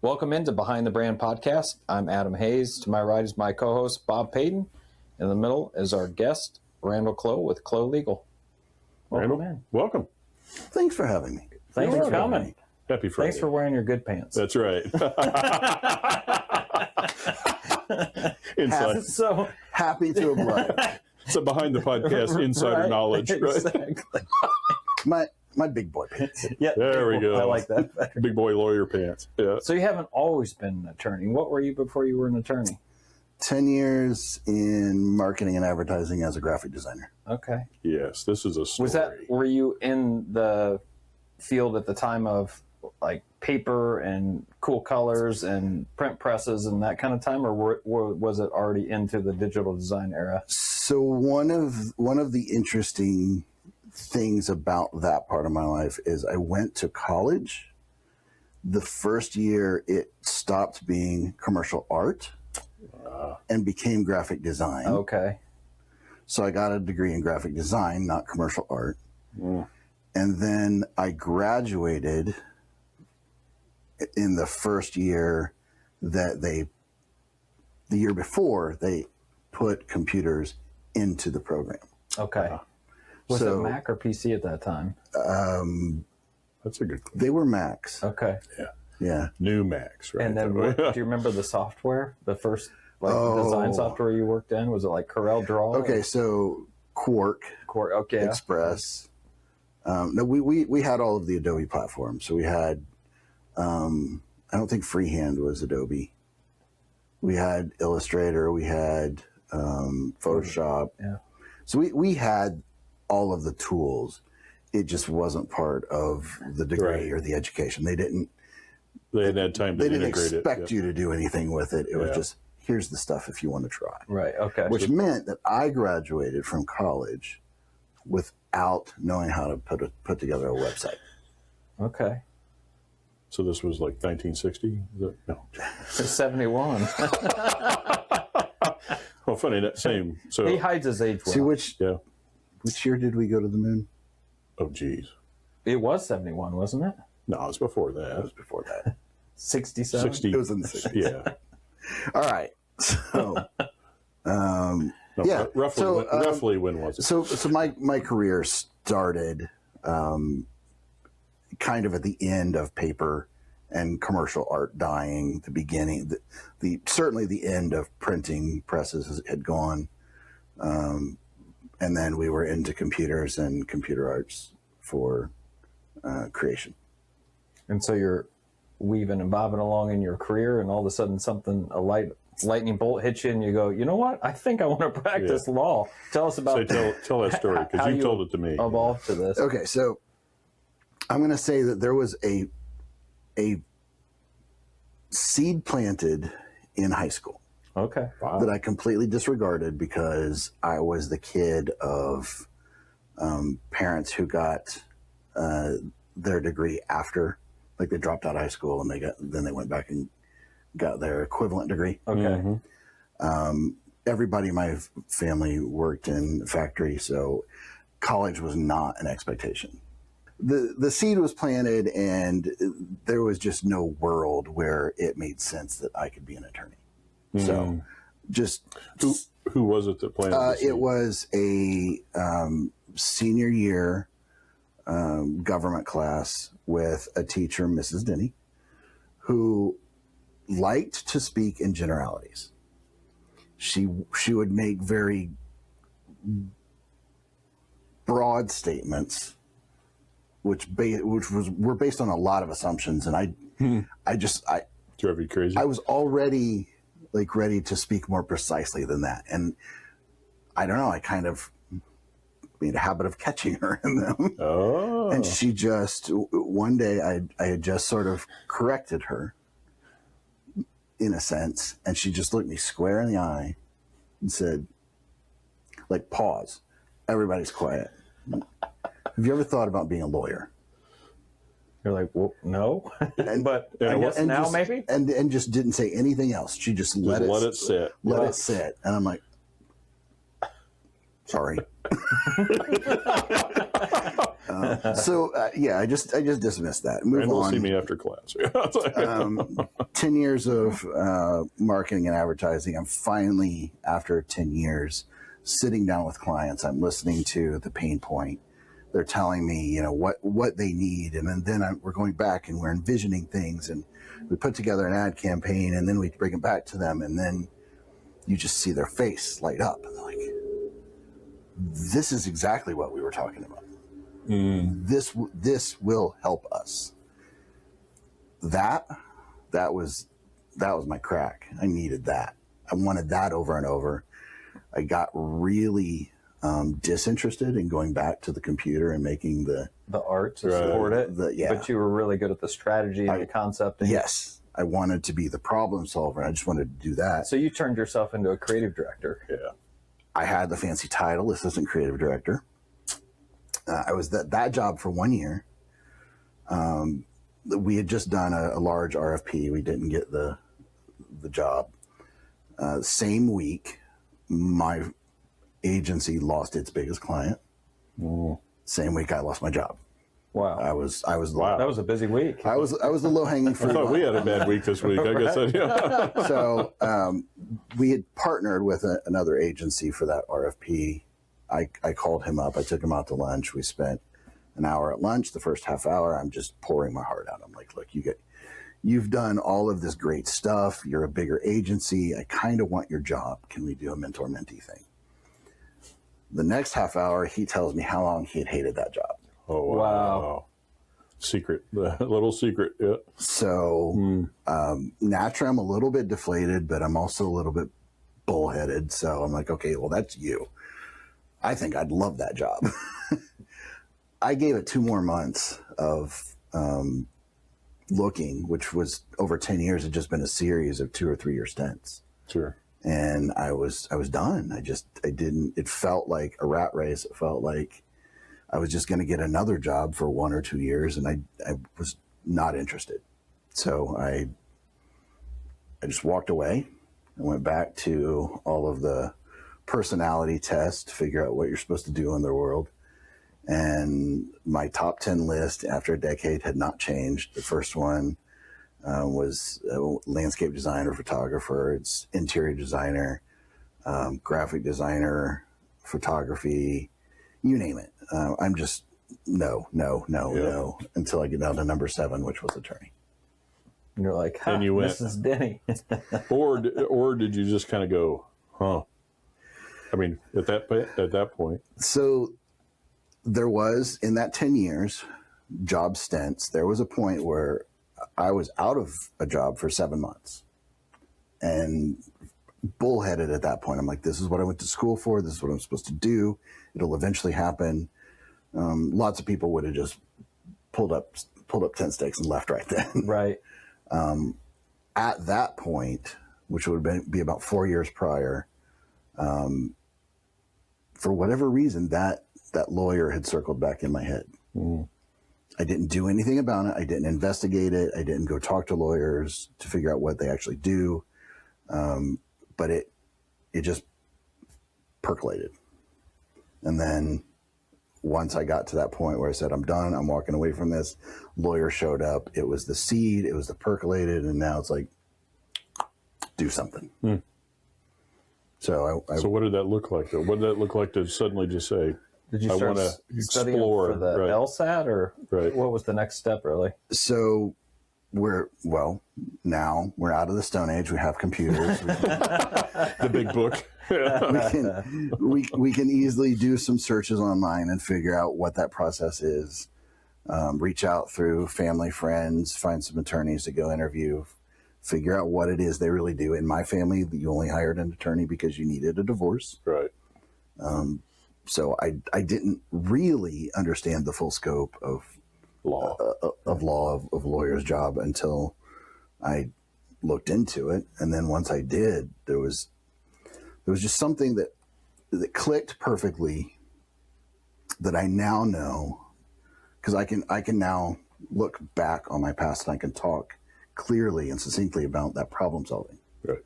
Welcome into Behind the Brand podcast. I'm Adam Hayes. To my right is my co-host, Bob Paden. In the middle is our guest, Randall Cloe with Cloe Legal. Welcome in. Welcome. Thanks for having me. Thanks for coming. Happy Friday. Thanks for wearing your good pants. That's right. Inside. So Happy to oblige. So behind the podcast, insider Right, knowledge, right? Exactly. my big boy pants. Yeah, There we go. I like that better. Big boy lawyer pants. Yeah. So you haven't always been an attorney. What were you before you were an attorney? 10 years in marketing and advertising as a graphic designer. Okay. Yes, this is a story. Were you in the field at the time of like paper and cool colors and print presses and that kind of time, or was it already into the digital design era? So one of the interesting things about that part of my life is I went to college. The first year it stopped being commercial art and became graphic design. Okay. So I got a degree in graphic design, not commercial art. And then I graduated in the first year that the year before, they put computers into the program. Okay. Was it Mac or PC at that time? That's a good clue. They were Macs. Okay. Yeah. New Max, right? And then do you remember the software? The first design software you worked in? Was it like Corel Draw? Okay, so Quark, Okay. Express. No, we had all of the Adobe platforms. So we had, I don't think Freehand was Adobe. We had Illustrator. We had Photoshop. Yeah. So we had all of the tools. It just wasn't part of the degree or the education. They didn't had time to integrate it. They didn't expect you to do anything with it. It was just, here's the stuff if you want to try. Right. Okay. Which meant that I graduated from college without knowing how to put together a website. Okay. So this was like 1960? No. 71. Well, funny, that same. So He hides his age well. See, which yeah. year did we go to the moon? Oh, geez. It was 71, wasn't it? No, it was before It that. was before that. 67? 60. It was in the 60s. Yeah. All right. So, No, yeah. roughly when was it? So my career started kind of at the end of paper and commercial art dying. The beginning, certainly the end of printing presses had gone, and then we were into computers and computer arts for creation. And so you're weaving and bobbing along in your career, and all of a sudden lightning bolt hits you, and you go, you know what? I think I want to practice law. Tell us about tell that story, because you told it to me. Evolved to this. Okay, so I'm going to say that there was a seed planted in high school. Okay. Wow. That I completely disregarded because I was the kid of parents who got their degree after, like they dropped out of high school and then they went back and got their equivalent degree. Okay. Everybody in my family worked in a factory, so college was not an expectation. The seed was planted, and there was just no world where it made sense that I could be an attorney. So, just Who was it that planted the seed? it was a senior year government class with a teacher, Mrs. Denny, who liked to speak in generalities. She would make very broad statements, which were based on a lot of assumptions, and I Drove you crazy? I was already ready to speak more precisely than that, and I don't know. I kind of made a habit of catching her in them. Oh. And she just, one day I had just sort of corrected her in a sense. And she just looked me square in the eye and said, pause. Everybody's quiet. Have you ever thought about being a lawyer? You're like, well, no. But I guess now just, maybe? And just didn't say anything else. She just let it sit. Let it sit. And I'm like, sorry. Yeah, I just dismissed that. Move Randall will on. see me after class. Yeah, it's like, 10 years of marketing and advertising. I'm finally, after 10 years, sitting down with clients. I'm listening to the pain point. They're telling me, you know, what they need. And then we're going back and we're envisioning things. And we put together an ad campaign and then we bring it back to them. And then you just see their face light up. And they're like, this is exactly what we were talking about. This will help us. That was my crack. I needed that. I wanted that over and over. I got really disinterested in going back to the computer and making the art to support it. Yeah. But you were really good at the strategy and the concept. Yes. I wanted to be the problem solver. I just wanted to do that. So you turned yourself into a creative director. yeah. I had the fancy title, assistant creative director. I was that job for 1 year. We had just done a large RFP. We didn't get the job. Same week, my agency lost its biggest client. Same week, I lost my job. Wow. I was Wow. That was a busy week. I was the low hanging I fruit. thought we had a bad week this week. I guess. Yeah. So we had partnered with another agency for that RFP. I called him up. I took him out to lunch. We spent an hour at lunch. The first half hour, I'm just pouring my heart out. I'm like, look, you've done all of this great stuff. You're a bigger agency. I kind of want your job. Can we do a mentor-mentee thing? The next half hour, he tells me how long he had hated that job. Oh Wow. Secret, a little secret. Yeah. So naturally, I'm a little bit deflated, but I'm also a little bit bullheaded. So I'm like, okay, well, that's you. I think I'd love that job. I gave it 2 more months of looking, which was over 10 years. It had just been a series of 2 or 3 year stints. Sure. And I was done. I didn't, it felt like a rat race. It felt like I was just going to get another job for 1 or 2 years. And I was not interested. So I just walked away and went back to all of the personality tests to figure out what you're supposed to do in the world. And my top 10 list after a decade had not changed. The first one was landscape designer, photographer. It's interior designer, graphic designer, photography, you name it. I'm just no, until I get down to number 7, which was attorney. And you're like, And you went- Mrs. Denny. or did you just kind of go, huh? I mean, at that point. So there was, in that 10 years, job stints, there was a point where I was out of a job for 7 months and bullheaded at that point. I'm like, this is what I went to school for. This is what I'm supposed to do. It'll eventually happen. Lots of people would have just pulled up tent stakes and left right then. Right. At that point, which would be about 4 years prior, for whatever reason, that lawyer had circled back in my head. I didn't do anything about it. I didn't investigate it. I didn't go talk to lawyers to figure out what they actually do. But it just percolated. And then once I got to that point where I said, I'm done, I'm walking away from this, lawyer showed up. It was the seed, it was the percolated, and now it's like, do something. So So what did that look like, though? What did that look like to suddenly just say, Did you I start wanna studying explore, for the right. LSAT, or Right. what was the next step, really? So now we're out of the Stone Age. We have computers. the big book? we can easily do some searches online and figure out what that process is. Reach out through family, friends, find some attorneys to go interview, figure out what it is they really do. In my family, you only hired an attorney because you needed a divorce. Right. So I didn't really understand the full scope of Law. of lawyer's job until I looked into it. And then once I did, there was just something that clicked perfectly that I now know, because I can now look back on my past and I can talk clearly and succinctly about that problem solving. Right.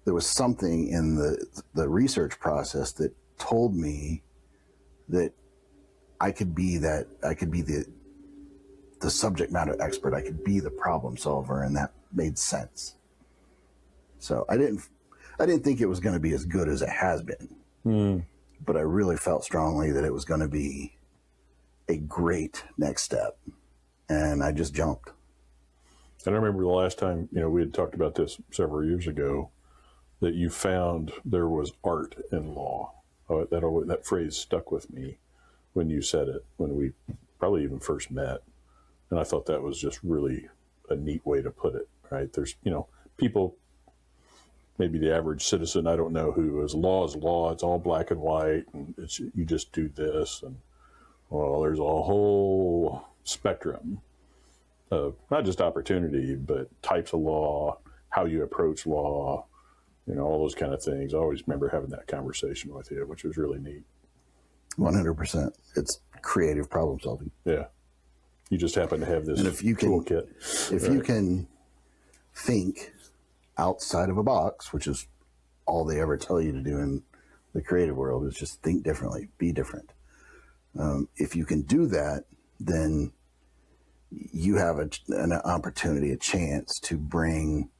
There was something in the research process that told me that I could be the subject matter expert. I could be the problem solver, and that made sense. So I didn't think it was going to be as good as it has been, but I really felt strongly that it was going to be a great next step, and I just jumped. And I remember the last time, we had talked about this several years ago, that you found there was art in law. Oh, that phrase stuck with me when you said it, when we probably even first met. And I thought that was just really a neat way to put it, right? There's, people, maybe the average citizen, I don't know, who is law, it's all black and white, and you just do this. And, well, there's a whole spectrum of not just opportunity, but types of law, how you approach law, all those kind of things. I always remember having that conversation with you, which was really neat. 100%. It's creative problem solving. Yeah. You just happen to have this and if you can, toolkit. If you can think outside of a box, which is all they ever tell you to do in the creative world, is just think differently, be different. If you can do that, then you have an opportunity, a chance to bring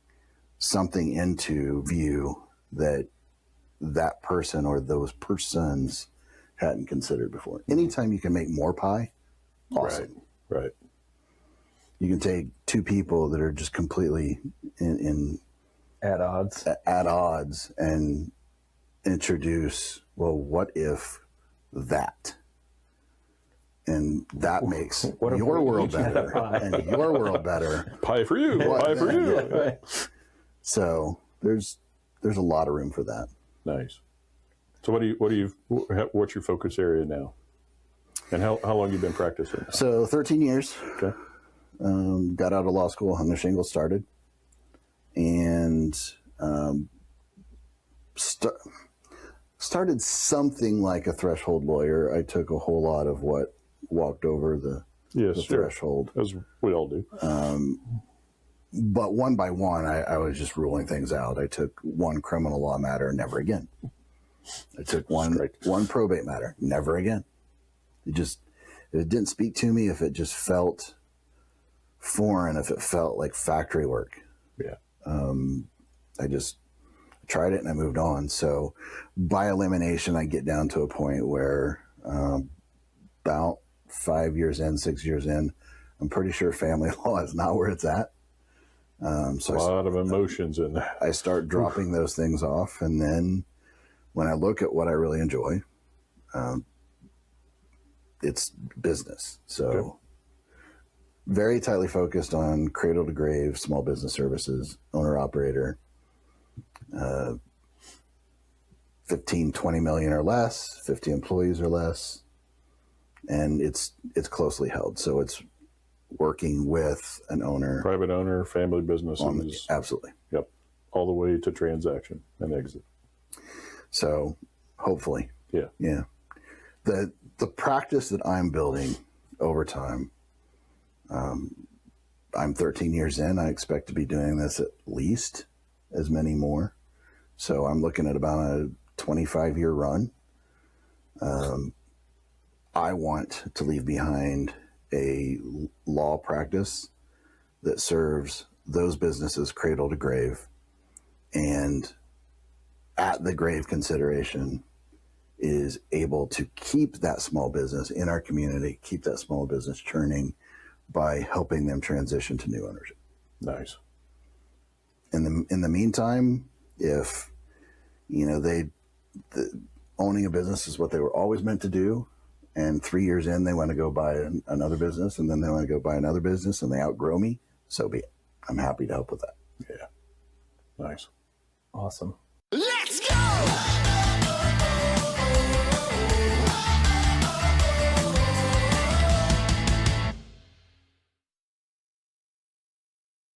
something into view that person or those persons hadn't considered before. Anytime you can make more pie, awesome. Right. You can take two people that are just completely At odds and introduce, well, what if that? And that makes your world better and your world better. Pie for you. Pie for you. Yeah, right. So there's a lot of room for that. Nice. So what's your focus area now? And how long have you been practicing? So 13 years. Okay. Got out of law school, hung the shingle, started, and started something like a threshold lawyer. I took a whole lot of what walked over the threshold. As we all do. But one by one, I was just ruling things out. I took one criminal law matter, never again. I took one probate matter, never again. If it didn't speak to me, if it just felt foreign, if it felt like factory work. Yeah. I just tried it and I moved on. So by elimination, I get down to a point where about 5 years in, 6 years in, I'm pretty sure family law is not where it's at. So a lot of emotions in that. I start dropping those things off. And then when I look at what I really enjoy, it's business. So very tightly focused on cradle-to-grave, small business services, owner-operator, 15, 20 million or less, 50 employees or less. And it's closely held. So it's working with an owner. Private owner, family businesses. Absolutely. Yep. All the way to transaction and exit. So hopefully. Yeah. Yeah. The practice that I'm building over time, I'm 13 years in. I expect to be doing this at least as many more. So I'm looking at about a 25-year run. I want to leave behind a law practice that serves those businesses cradle to grave, and at the grave consideration is able to keep that small business in our community, keep that small business churning by helping them transition to new ownership. Nice. In the meantime, if owning a business is what they were always meant to do, and 3 years in they want to go buy another business, and then they want to go buy another business, and they outgrow me, so be it. I'm happy to help with that. Yeah. Nice. Awesome. Let's go!